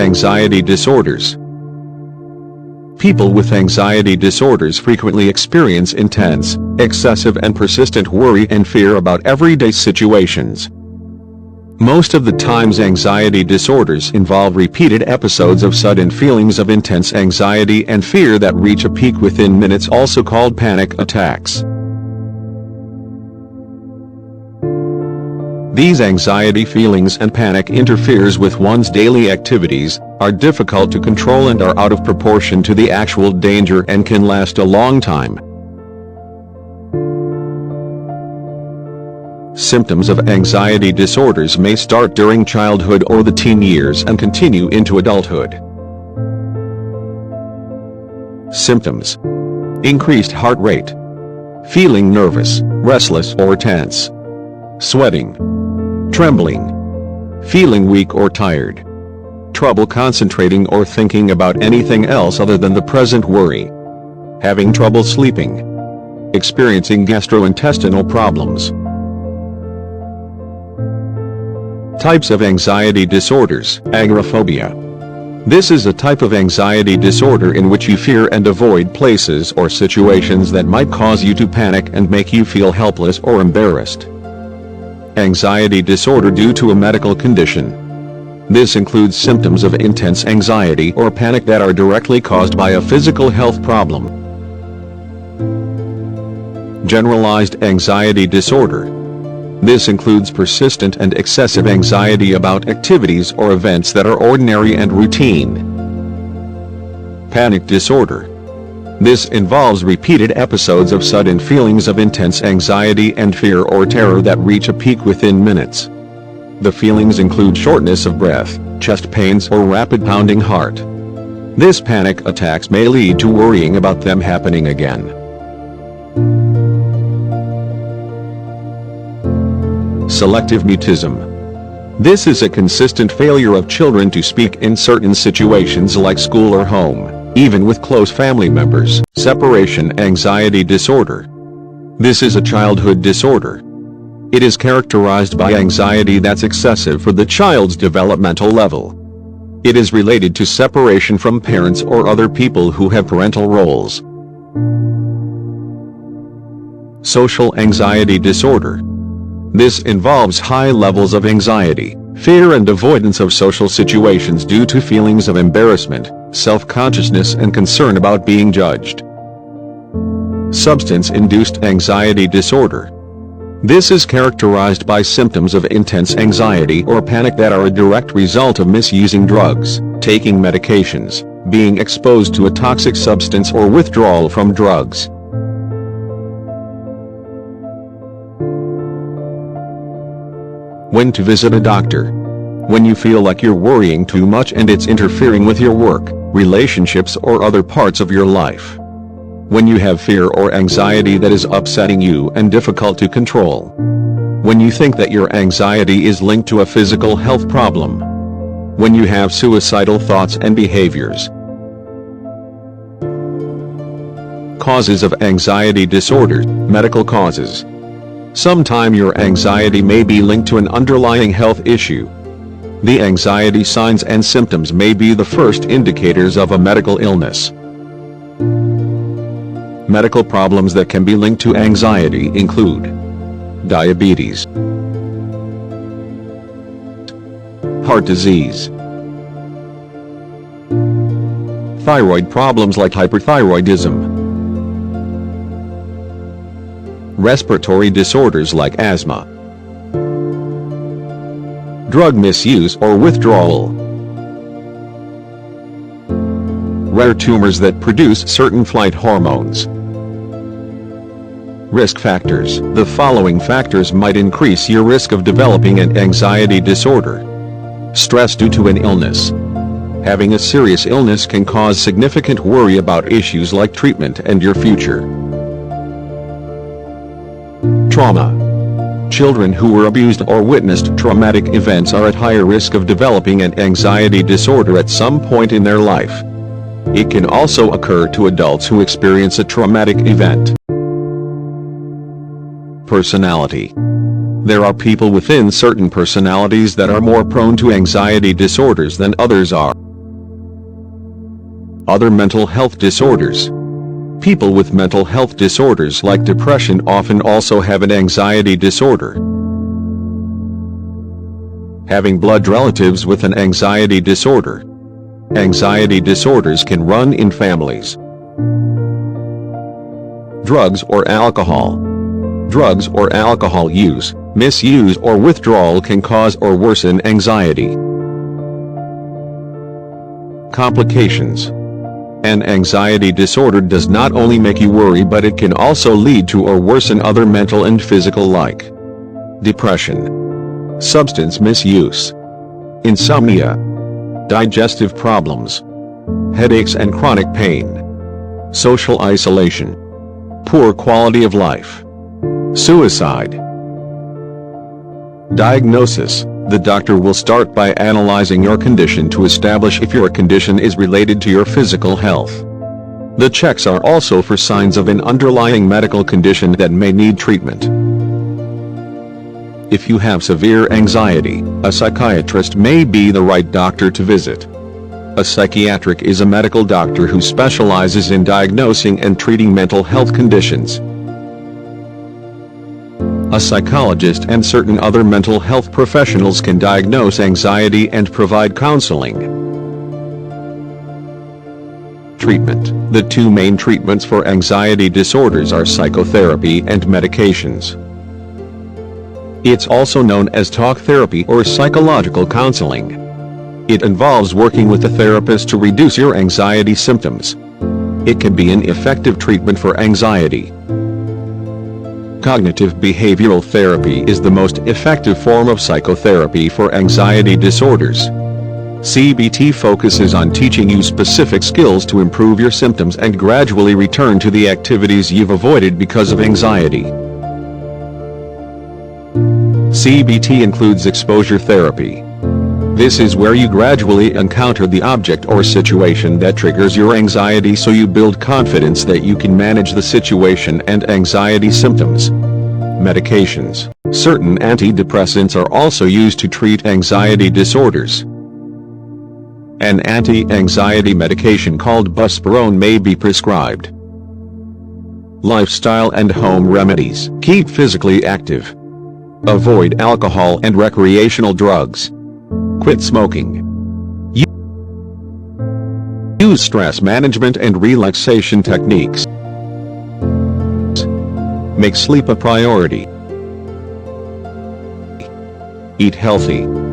Anxiety disorders. People with anxiety disorders frequently experience intense, excessive and persistent worry and fear about everyday situations. Most of the times anxiety disorders involve repeated episodes of sudden feelings of intense anxiety and fear that reach a peak within minutes, also called panic attacks. These anxiety feelings and panic interferes with one's daily activities, are difficult to control and are out of proportion to the actual danger and can last a long time. Symptoms of anxiety disorders may start during childhood or the teen years and continue into adulthood. Symptoms: increased heart rate, feeling nervous, restless or tense, sweating, trembling, feeling weak or tired, trouble concentrating or thinking about anything else other than the present worry, having trouble sleeping, experiencing gastrointestinal problems. Types of anxiety disorders. Agoraphobia. This is a type of anxiety disorder in which you fear and avoid places or situations that might cause you to panic and make you feel helpless or embarrassed. Anxiety disorder due to a medical condition. This includes symptoms of intense anxiety or panic that are directly caused by a physical health problem. Generalized anxiety disorder. This includes persistent and excessive anxiety about activities or events that are ordinary and routine. Panic disorder. This involves repeated episodes of sudden feelings of intense anxiety and fear or terror that reach a peak within minutes. The feelings include shortness of breath, chest pains or rapid pounding heart. This panic attacks may lead to worrying about them happening again. Selective mutism. This is a consistent failure of children to speak in certain situations like school or home, even with close family members. Separation anxiety disorder. This is a childhood disorder. It is characterized by anxiety that's excessive for the child's developmental level. It is related to separation from parents or other people who have parental roles. Social anxiety disorder. This involves high levels of anxiety, fear and avoidance of social situations due to feelings of embarrassment, self-consciousness and concern about being judged. Substance-induced anxiety disorder. This is characterized by symptoms of intense anxiety or panic that are a direct result of misusing drugs, taking medications, being exposed to a toxic substance or withdrawal from drugs. When to visit a doctor. When you feel like you're worrying too much and it's interfering with your work, relationships or other parts of your life. When you have fear or anxiety that is upsetting you and difficult to control. When you think that your anxiety is linked to a physical health problem. When you have suicidal thoughts and behaviors. Causes of anxiety disorder. Medical causes. Sometime your anxiety may be linked to an underlying health issue. The anxiety signs and symptoms may be the first indicators of a medical illness. Medical problems that can be linked to anxiety include diabetes, heart disease, thyroid problems like hyperthyroidism, respiratory disorders like asthma, drug misuse or withdrawal, rare tumors that produce certain flight hormones. Risk factors. The following factors might increase your risk of developing an anxiety disorder. Stress due to an illness. Having a serious illness can cause significant worry about issues like treatment and your future. Trauma. Children who were abused or witnessed traumatic events are at higher risk of developing an anxiety disorder at some point in their life. It can also occur to adults who experience a traumatic event. Personality. There are people within certain personalities that are more prone to anxiety disorders than others are. Other mental health disorders. People with mental health disorders like depression often also have an anxiety disorder. Having blood relatives with an anxiety disorder. Anxiety disorders can run in families. Drugs or alcohol. Drugs or alcohol use, misuse or withdrawal can cause or worsen anxiety. Complications. An anxiety disorder does not only make you worry, but it can also lead to or worsen other mental and physical like depression, substance misuse, insomnia, digestive problems, headaches and chronic pain, social isolation, poor quality of life, suicide. Diagnosis. The doctor will start by analyzing your condition to establish if your condition is related to your physical health. The checks are also for signs of an underlying medical condition that may need treatment. If you have severe anxiety, a psychiatrist may be the right doctor to visit. A psychiatric is a medical doctor who specializes in diagnosing and treating mental health conditions. A psychologist and certain other mental health professionals can diagnose anxiety and provide counseling. Treatment. The two main treatments for anxiety disorders are psychotherapy and medications. It's also known as talk therapy or psychological counseling. It involves working with a therapist to reduce your anxiety symptoms. It can be an effective treatment for anxiety. Cognitive behavioral therapy is the most effective form of psychotherapy for anxiety disorders. CBT focuses on teaching you specific skills to improve your symptoms and gradually return to the activities you've avoided because of anxiety. CBT includes exposure therapy. This is where you gradually encounter the object or situation that triggers your anxiety, so you build confidence that you can manage the situation and anxiety symptoms. Medications. Certain antidepressants are also used to treat anxiety disorders. An anti-anxiety medication called buspirone may be prescribed. Lifestyle and home remedies. Keep physically active. Avoid alcohol and recreational drugs. Quit smoking. Use stress management and relaxation techniques. Make sleep a priority. Eat healthy.